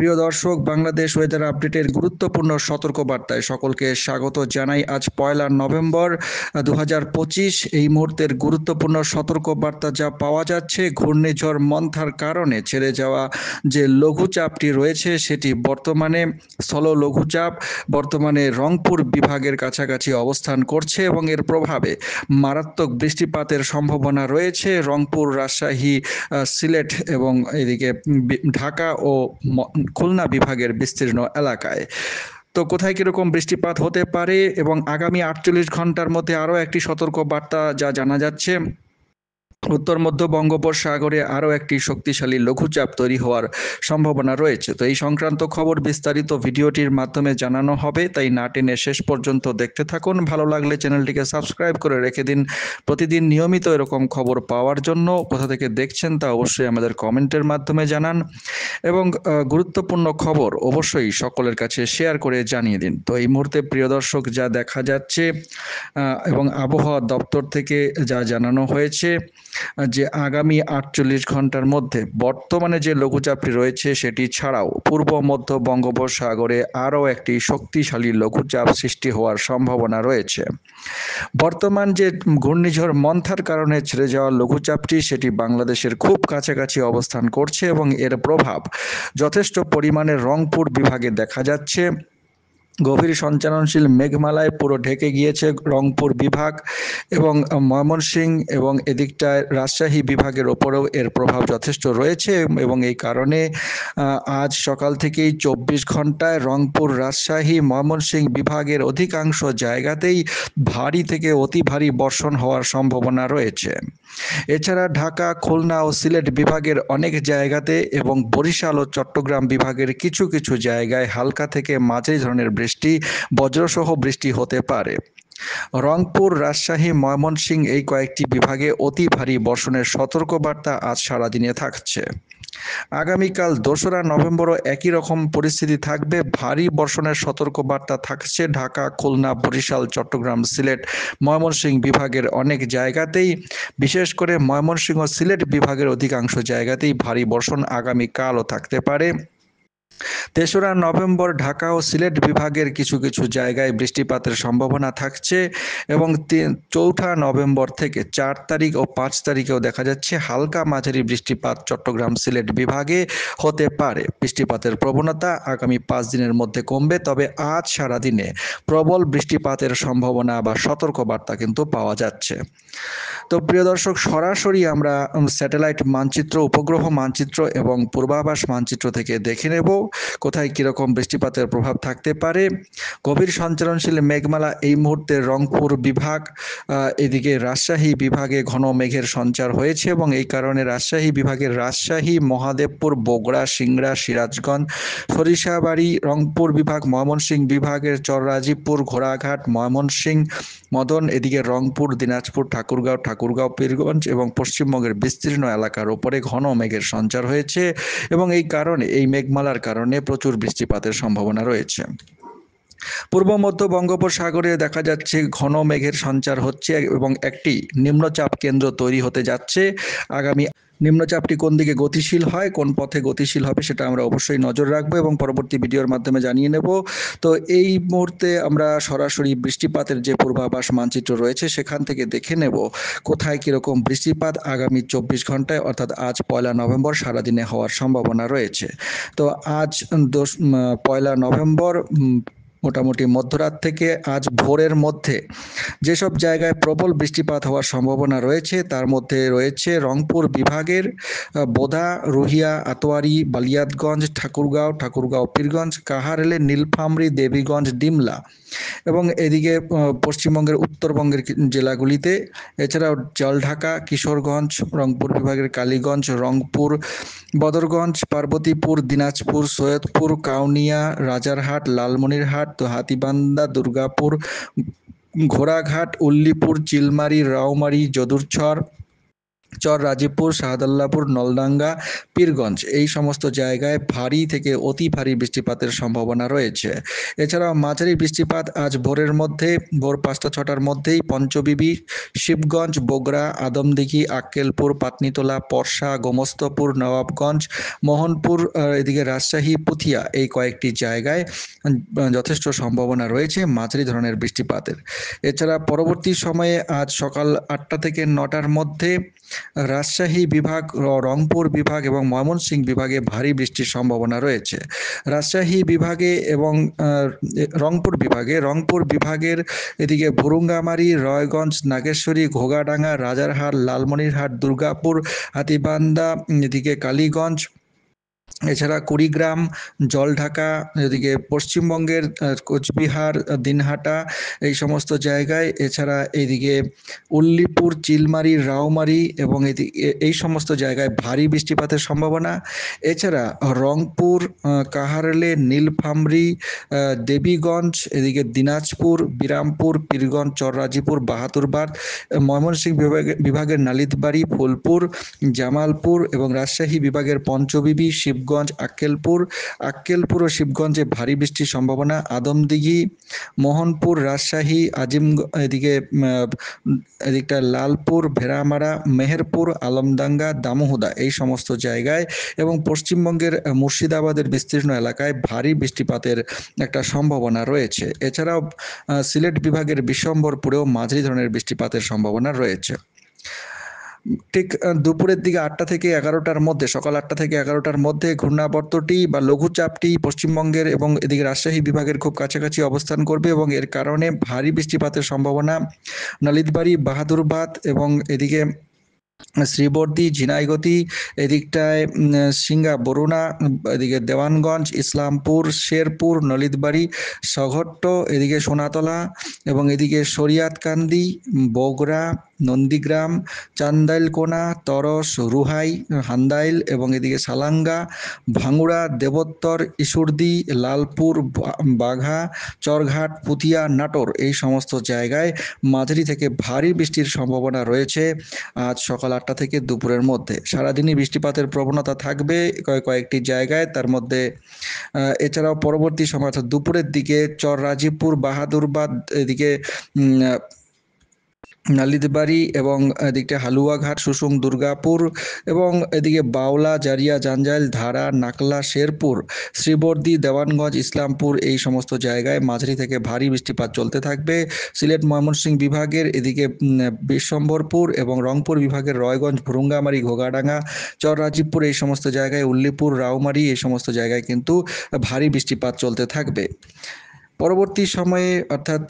প্রিয় দর্শক, বাংলাদেশ ওয়েদার আপডেটের গুরুত্বপূর্ণ সতর্কবার্তায় সকলকে স্বাগত জানাই। আজ 1 নভেম্বর 2025। এই মুহূর্তের গুরুত্বপূর্ণ সতর্কবার্তা যা পাওয়া যাচ্ছে, ঘূর্ণিঝড় মন্থার কারণে ছেড়ে যাওয়া যে লঘুচাপটি রয়েছে সেটি বর্তমানে স্থল লঘুচাপ বর্তমানে রংপুর বিভাগের কাছাকাছি অবস্থান করছে এবং এর প্রভাবে মারাত্মক বৃষ্টিপাতের সম্ভাবনা রয়েছে রংপুর, রাজশাহী, সিলেট এবং এদিকে ঢাকা ও খুলনা বিভাগের বিস্তীর্ণ এলাকায়। তো কোথায় কিরকম বৃষ্টিপাত হতে পারে এবং আগামী 48 ঘন্টার মধ্যে আরও একটি সতর্কবার্তা যা জানা যাচ্ছে, উত্তর মধ্য বঙ্গোপসাগরে আরও একটি শক্তিশালী লঘুচাপ তৈরি হওয়ার সম্ভাবনা রয়েছে। তো এই সংক্রান্ত খবর বিস্তারিত ভিডিওটির মাধ্যমে জানানো হবে, তাই না টেনে শেষ পর্যন্ত দেখতে থাকুন। ভালো লাগলে চ্যানেলটিকে সাবস্ক্রাইব করে রেখে দিন প্রতিদিন নিয়মিত এরকম খবর পাওয়ার জন্য। কোথা থেকে দেখছেন তা অবশ্যই আমাদের কমেন্টের মাধ্যমে জানান এবং গুরুত্বপূর্ণ খবর অবশ্যই সকলের কাছে শেয়ার করে জানিয়ে দিন। তো এই মুহূর্তে প্রিয় দর্শক, যা দেখা যাচ্ছে এবং আবহাওয়া দপ্তর থেকে যা জানানো হয়েছে যে আগামী 48 ঘন্টার মধ্যে বর্তমানে যে লঘুচাপটি রয়েছে সেটি ছাড়াও পূর্ব মধ্য বঙ্গোপসাগরে আরও একটি শক্তিশালী লঘুচাপ সৃষ্টি হওয়ার সম্ভাবনা রয়েছে। বর্তমান যে ঘূর্ণিঝড় মন্থার কারণে ছেড়ে যাওয়া লঘুচাপটি সেটি বাংলাদেশের খুব কাছাকাছি অবস্থান করছে এবং এর প্রভাব যথেষ্ট পরিমাণে রংপুর বিভাগে দেখা যাচ্ছে। গভীর সঞ্চালনশীল মেঘমালায় পুরো ঢেকে গিয়েছে রংপুর বিভাগ এবং ময়মনসিংহ এবং এদিকটায় রাজশাহী বিভাগের ওপরেও এর প্রভাব যথেষ্ট রয়েছে এবং এই কারণে আজ সকাল থেকেই 24 ঘন্টায় রংপুর, রাজশাহী, ময়মনসিংহ বিভাগের অধিকাংশ জায়গাতেই ভারী থেকে অতি ভারী বর্ষণ হওয়ার সম্ভাবনা রয়েছে। এছাড়া ঢাকা, খুলনা ও সিলেট বিভাগের অনেক জায়গাতে এবং বরিশাল ও চট্টগ্রাম বিভাগের কিছু কিছু জায়গায় হালকা থেকে মাঝারি ধরনের বৃষ্টি, বজ্রসহ বৃষ্টি হতে পারে। রংপুর, রাজশাহী, ময়মনসিংহ এই কয়েকটি বিভাগে অতি ভারী বর্ষণের সতর্কবার্তা আজ সারাদিনে থাকছে। আগামীকাল 2রা নভেম্বরও একই রকম পরিস্থিতি থাকবে। ভারী বর্ষণের সতর্কবার্তা থাকছে ঢাকা, খুলনা, বরিশাল, চট্টগ্রাম, সিলেট, ময়মনসিংহ বিভাগের অনেক জায়গাতেই, বিশেষ করে ময়মনসিংহ ও সিলেট বিভাগের অধিকাংশ জায়গাতেই ভারী বর্ষণ আগামীকালও থাকতে পারে। 3রা নভেম্বর ঢাকা ও সিলেট বিভাগের কিছু কিছু জায়গায় বৃষ্টিপাতের সম্ভাবনা থাকছে এবং 4ঠা নভেম্বর থেকে 4 তারিখ ও 5 তারিখেও দেখা যাচ্ছে হালকা মাঝারি বৃষ্টিপাত চট্টগ্রাম, সিলেট বিভাগে হতে পারে। বৃষ্টিপাতের প্রবণতা আগামী 5 দিনের মধ্যে কমবে, তবে আজ সারাদিনে প্রবল বৃষ্টিপাতের সম্ভাবনা বা সতর্কবার্তা কিন্তু পাওয়া যাচ্ছে। তো প্রিয় দর্শক, সরাসরি আমরা স্যাটেলাইট মানচিত্র, উপগ্রহ মানচিত্র এবং পূর্বাভাস মানচিত্র থেকে দেখে নেব কোথায় কীরকম বৃষ্টিপাতের প্রভাব থাকতে পারে। গভীর সঞ্চালনশীল মেঘমালা এই মুহূর্তে রংপুর বিভাগ, এদিকে রাজশাহী বিভাগে ঘন মেঘের সঞ্চার হয়েছে এবং এই কারণে রাজশাহী বিভাগের রাজশাহী, মহাদেবপুর, বগুড়া, সিংড়া, সিরাজগঞ্জ, সরিষাবাড়ি, রংপুর বিভাগ, ময়মনসিংহ বিভাগের চররাজীবপুর, ঘোড়াঘাট, ময়মনসিংহ, মদন, এদিকে রংপুর, দিনাজপুর, ঠাকুরগাঁও, পীরগঞ্জ এবং পশ্চিমবঙ্গের বিস্তীর্ণ এলাকার ওপরে ঘন মেঘের সঞ্চার হয়েছে এবং এই কারণে এই মেঘমালার কারণে প্রচুর বৃষ্টিপাতের সম্ভাবনা রয়েছে। পূর্ব মধ্য বঙ্গোপসাগরে দেখা যাচ্ছে ঘন মেঘের সঞ্চার হচ্ছে এবং একটি নিম্নচাপ কেন্দ্র তৈরি হতে যাচ্ছে। আগামী নিম্নচাপটি কোন দিকে গতিশীল হয়, কোন পথে গতিশীল হবে সেটা আমরা অবশ্যই নজর রাখবো এবং পরবর্তী ভিডিওর মাধ্যমে জানিয়ে নেব। তো এই মুহূর্তে আমরা সরাসরি বৃষ্টিপাতের যে পূর্বাভাস মানচিত্র রয়েছে সেখান থেকে দেখে নেব কোথায় কীরকম বৃষ্টিপাত আগামী 24 ঘন্টায় অর্থাৎ আজ 1 নভেম্বর সারাদিনে হওয়ার সম্ভাবনা রয়েছে। তো আজ 1 নভেম্বর মোটামুটি মধ্যরাত থেকে আজ ভোরের মধ্যে যেসব জায়গায় প্রবল বৃষ্টিপাত হওয়ার সম্ভাবনা রয়েছে তার মধ্যে রয়েছে রংপুর বিভাগের বোদা, রুহিয়া, আতোয়ারি, বালিয়াতগঞ্জ, ঠাকুরগাঁও, পীরগঞ্জ, কাহারেলে, নীলফামারী, দেবীগঞ্জ, ডিমলা এবং এদিকে পশ্চিমবঙ্গের উত্তরবঙ্গের জেলাগুলিতে। এছাড়াও জলঢাকা, কিশোরগঞ্জ, রংপুর বিভাগের কালীগঞ্জ, রংপুর, বদরগঞ্জ, পার্বতীপুর, দিনাজপুর, সৈয়দপুর, কাউনিয়া, রাজারহাট, লালমনিরহাট, হাতীবান্ধা, দুর্গাপুর, ঘোড়াঘাট, উল্লিপুর, চিলমারি, রাউমারি, যদুরছর, চর রাজীবপুর, শাহদাল্লাপুর, নলডাঙ্গা, পীরগঞ্জ এই সমস্ত জায়গায় ভারী থেকে অতি ভারী বৃষ্টিপাতের সম্ভাবনা রয়েছে। এছাড়াও মাঝারি বৃষ্টিপাত আজ ভোর 5টা-6টার মধ্যেই পঞ্চবিবি, শিবগঞ্জ, বগুড়া, আদমদীঘি, আক্কেলপুর, পাতনিতলা, পরশা, গোমস্তপুর, নবাবগঞ্জ, মোহনপুর, এদিকে রাজশাহী, পুথিয়া এই কয়েকটি জায়গায় যথেষ্ট সম্ভাবনা রয়েছে মাঝারি ধরনের বৃষ্টিপাতের। এছাড়া পরবর্তী সময়ে আজ সকাল 8টা থেকে 9টার মধ্যে রাজশাহী বিভাগ, রংপুর বিভাগ এবং ময়মনসিংহ বিভাগে ভারী বৃষ্টির সম্ভাবনা রয়েছে। রাজশাহী বিভাগে এবং রংপুর বিভাগের এদিকে ভুরুঙ্গামারী, রায়গঞ্জ, নাগেশ্বরী, ঘোগাডাঙ্গা, রাজারহাট, লালমনিরহাট, দুর্গাপুর, হাতীবান্ধা, এদিকে কালীগঞ্জ, এছাড়া কুড়িগ্রাম, জলঢাকা, এদিকে পশ্চিমবঙ্গের কোচবিহার, দিনহাটা এই সমস্ত জায়গায়, এছাড়া এইদিকে উল্লিপুর, চিলমারি, রাওমারি এবং এই সমস্ত জায়গায় ভারী বৃষ্টিপাতের সম্ভাবনা। এছাড়া রংপুর, কাহারলে, নীলফামারী, দেবীগঞ্জ, এদিকে দিনাজপুর, বিরামপুর, পীরগঞ্জ, চররাজিপুর, বাহাদুরবাদ, ময়মনসিংহ বিভাগের নালিতাবাড়ী, ফুলপুর, জামালপুর এবং রাজশাহী বিভাগের পঞ্চবিবি, শিবগঞ্জ, আক্কেলপুর ও শিবগঞ্জে ভারী বৃষ্টির সম্ভাবনা। আদমদীঘি, মোহনপুর, রাজশাহী, এদিকটা লালপুর, ভেড়ামারা, মেহেরপুর, আলমডাঙ্গা, দামোহদা এই সমস্ত জায়গায় এবং পশ্চিমবঙ্গের মুর্শিদাবাদের বিস্তীর্ণ এলাকায় ভারী বৃষ্টিপাতের একটা সম্ভাবনা রয়েছে। এছাড়াও সিলেট বিভাগের বিশ্বম্বরপুরেও মাঝারি ধরনের বৃষ্টিপাতের সম্ভাবনা রয়েছে। ঠিক দুপুরের দিকে 8টা থেকে 11টার মধ্যে, সকাল 8টা থেকে 11টার মধ্যে ঘূর্ণাবর্তটি বা লঘুচাপটি পশ্চিমবঙ্গের এবং এদিকে রাজশাহী বিভাগের খুব কাছাকাছি অবস্থান করবে এবং এর কারণে ভারী বৃষ্টিপাতের সম্ভাবনা নালিতাবাড়ী, বাহাদুরবাদ এবং এদিকে শ্রীবর্দী, ঝিনাইগতি, এদিকটায় সিঙ্গা, বরুণা, এদিকে দেওয়ানগঞ্জ, ইসলামপুর, শেরপুর, নলিতবাড়ি, সঘট্ট, এদিকে সোনাতলা এবং এদিকে শরিয়াতকান্দি, বগুড়া, নন্দীগ্রাম, চান্দাইলকোনা, তরস, রুহাই, হান্দাইল এবং এদিকে সালাঙ্গা, ভাঙ্গুড়া, দেবোত্তর, ইসুর্দি, লালপুর, বাঘা, চরঘাট, পুতিয়া, নাটোর এই সমস্ত জায়গায় মাঝারি থেকে ভারী বৃষ্টির সম্ভাবনা রয়েছে আজ সকাল 8টা থেকে দুপুরের মধ্যে। সারাদিনই বৃষ্টিপাতের প্রবণতা থাকবে কয়েকটি জায়গায়, তার মধ্যে এছাড়াও পরবর্তী সময় অর্থাৎ দুপুরের দিকে চর রাজীবপুর, বাহাদুরবাদ, এদিকে নালিতাবাড়ী এবং এদিকটা হালুয়াঘাট, শুশুং, দুর্গাপুর এবং এদিকে বাউলা, জারিয়া, জাঞ্জাইল, ধারা, নাকলা, শেরপুর, শ্রীবর্দী, দেওয়ানগঞ্জ, ইসলামপুর এই সমস্ত জায়গায় মাঝারি থেকে ভারী বৃষ্টিপাত চলতে থাকবে। সিলেট ময়মনসিংহ বিভাগের এদিকে বিশ্বম্বরপুর এবং রংপুর বিভাগের রায়গঞ্জ, ভুরুঙ্গামারী, ঘোগাডাঙ্গা, চর রাজীবপুর এই সমস্ত জায়গায়, উল্লিপুর, রাওমারি এই সমস্ত জায়গায় কিন্তু ভারী বৃষ্টিপাত চলতে থাকবে। পরবর্তী সময়ে অর্থাৎ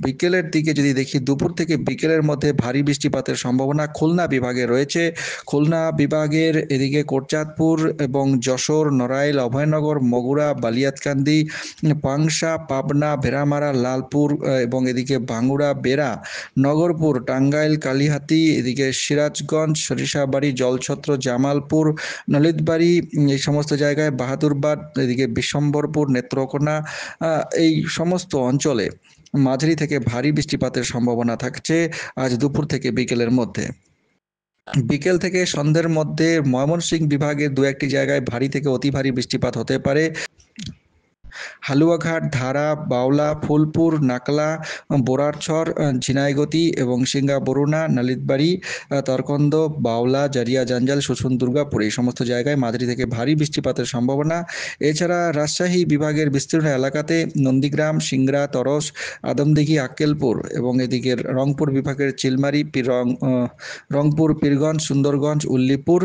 বিকেলের দিকে যদি দেখি, দুপুর থেকে বিকেলের মধ্যে ভারী বৃষ্টিপাতের সম্ভাবনা খুলনা বিভাগে রয়েছে। খুলনা বিভাগের এদিকে কোটচাঁদপুর এবং যশোর, নড়াইল, অভয়নগর, মগুরা, বালিয়াতকান্দি, পাংশা, পাবনা, ভেড়ামারা, লালপুর এবং এদিকে ভাঙ্গুড়া, বেড়া, নগরপুর, টাঙ্গাইল, কালিহাতী, এদিকে সিরাজগঞ্জ, সরিষাবাড়ি, জলছত্র, জামালপুর, নলিতাবাড়ী এই সমস্ত জায়গায়, বাহাদুরবাদ, এদিকে বিশ্বম্বরপুর, নেত্রকোনা এই সমস্ত অঞ্চলে মাঝারি থেকে ভারী বৃষ্টিপাতের সম্ভাবনা থাকছে আজ দুপুর থেকে বিকেলের মধ্যে। বিকেল থেকে সন্ধ্যের মধ্যে ময়মনসিংহ বিভাগের দু একটি জায়গায় ভারী থেকে অতি ভারী বৃষ্টিপাত হতে পারে। হালুয়াঘাট, ধারা, বাউলা, ফুলপুর, নাকলা, বোরারছর, ঝিনাইগতি এবং সিঙ্গা, বরুণা, নালিতাবাড়ী, তরকন্দ, বাউলা, জারিয়া, জাঞ্জাল, শুশুন, দুর্গাপুর এই সমস্ত জায়গায় মাঝারি থেকে ভারী বৃষ্টিপাতের সম্ভাবনা। এছাড়া রাজশাহী বিভাগের বিস্তীর্ণ এলাকাতে নন্দীগ্রাম, সিংড়া, তরস, আদমদীঘি, আক্কেলপুর এবং এদিকে রংপুর বিভাগের চিলমারি, রংপুর, পীরগঞ্জ, সুন্দরগঞ্জ, উল্লিপুর,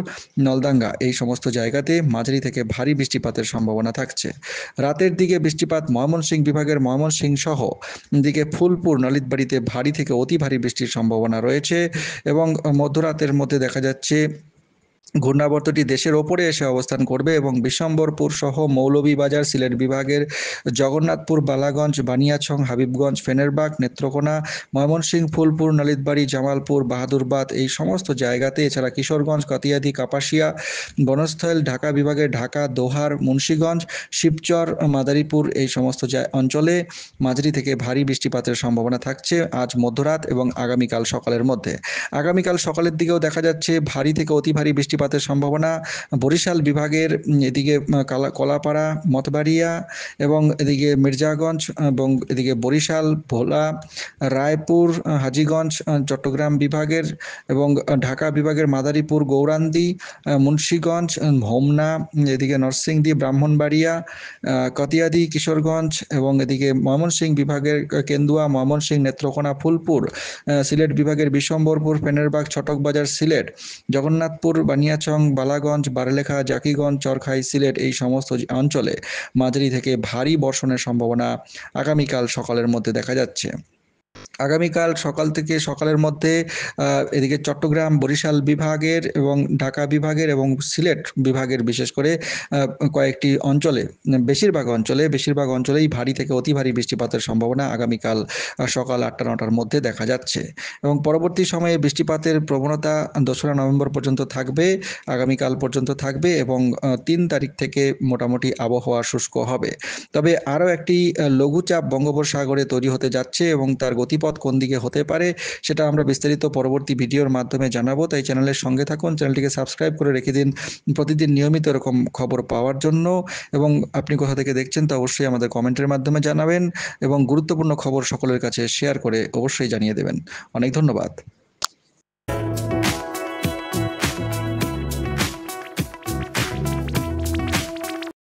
নলডাঙ্গা এই সমস্ত জায়গাতে মাঝারি থেকে ভারী বৃষ্টিপাতের সম্ভাবনা থাকছে। রাতের দিকে বৃষ্টিপাত ময়মনসিংহ বিভাগের ময়মনসিংহ সহ দিকে ফুলপুর, নালিতাবাড়ীতে ভারী থেকে অতি ভারী বৃষ্টির সম্ভাবনা রয়েছে এবং মধ্যরাতের মধ্যে দেখা যাচ্ছে ঘূর্ণাবর্তটি দেশের ওপরে এসে অবস্থান করবে এবং বিশ্বম্বরপুর সহ মৌলভীবাজার, সিলেট বিভাগের জগন্নাথপুর, বালাগঞ্জ, বানিয়াছং, হাবিবগঞ্জ, ফেনেরবাগ, নেত্রকোনা, ময়মনসিংহ, ফুলপুর, নালিতাবাড়ী, জামালপুর, বাহাদুরাবাদ এই সমস্ত জায়গাতে, এছাড়া কিশোরগঞ্জ, কাতিয়াদি, কাপাসিয়া, বনস্থল, ঢাকা বিভাগের ঢাকা, দোহার, মুন্সিগঞ্জ, শিবচর, মাদারীপুর এই সমস্ত অঞ্চলে মাঝারি থেকে ভারী বৃষ্টিপাতের সম্ভাবনা থাকছে আজ মধ্যরাত এবং আগামীকাল সকালের মধ্যে। আগামীকাল সকালের দিকেও দেখা যাচ্ছে ভারী থেকে অতি ভারী বৃষ্টিপাতের সম্ভাবনা বরিশাল বিভাগের এদিকে কলাপাড়া, মতবাড়িয়া এবং এদিকে মির্জাগঞ্জ এবং এদিকে বরিশাল, ভোলা, রায়পুর, হাজীগঞ্জ, চট্টগ্রাম বিভাগের এবং ঢাকা বিভাগের মাদারীপুর, গৌরান্দি, মুন্সিগঞ্জ, হোমনা, এদিকে নরসিংদী, ব্রাহ্মণবাড়িয়া, কতিয়াদি, কিশোরগঞ্জ এবং এদিকে ময়মনসিংহ বিভাগের কেন্দুয়া, ময়মনসিংহ, নেত্রকোনা, ফুলপুর, সিলেট বিভাগের বিশ্বম্বরপুর, ফেনেরবাগ, ছটকবাজার, সিলেট, জগন্নাথপুর, বানিয়াচং, বালাগঞ্জ, বারলেখা, জাকিগঞ্জ, চরখাই, সিলেট এই সমস্ত অঞ্চলে মাঝারি থেকে ভারী বর্ষণের সম্ভাবনা আগামীকাল সকালের মধ্যে দেখা যাচ্ছে। আগামীকাল সকাল থেকে সকালের মধ্যে এদিকে চট্টগ্রাম, বরিশাল বিভাগের এবং ঢাকা বিভাগের এবং সিলেট বিভাগের বিশেষ করে কয়েকটি অঞ্চলে, বেশিরভাগ অঞ্চলেই ভারী থেকে অতি ভারী বৃষ্টিপাতের সম্ভাবনা আগামীকাল সকাল 8টা-9টার মধ্যে দেখা যাচ্ছে এবং পরবর্তী সময়ে বৃষ্টিপাতের প্রবণতা 2রা নভেম্বর পর্যন্ত থাকবে, আগামীকাল পর্যন্ত থাকবে এবং 3 তারিখ থেকে মোটামুটি আবহাওয়া শুষ্ক হবে। তবে আরও একটি লঘুচাপ বঙ্গোপসাগরে তৈরি হতে যাচ্ছে এবং তার গতিপথ কোন দিকে হতে পারে সেটা আমরা বিস্তারিত পরবর্তী ভিডিওর মাধ্যমে জানাবো। তাই চ্যানেলের সঙ্গে থাকুন, চ্যানেলটিকে সাবস্ক্রাইব করে রেখে দিন প্রতিদিন নিয়মিত এরকম খবর পাওয়ার জন্য। এবং আপনি কোথা থেকে দেখছেন তা অবশ্যই আমাদের কমেন্টের মাধ্যমে জানাবেন এবং গুরুত্বপূর্ণ খবর সকলের কাছে শেয়ার করে অবশ্যই জানিয়ে দেবেন। অনেক ধন্যবাদ।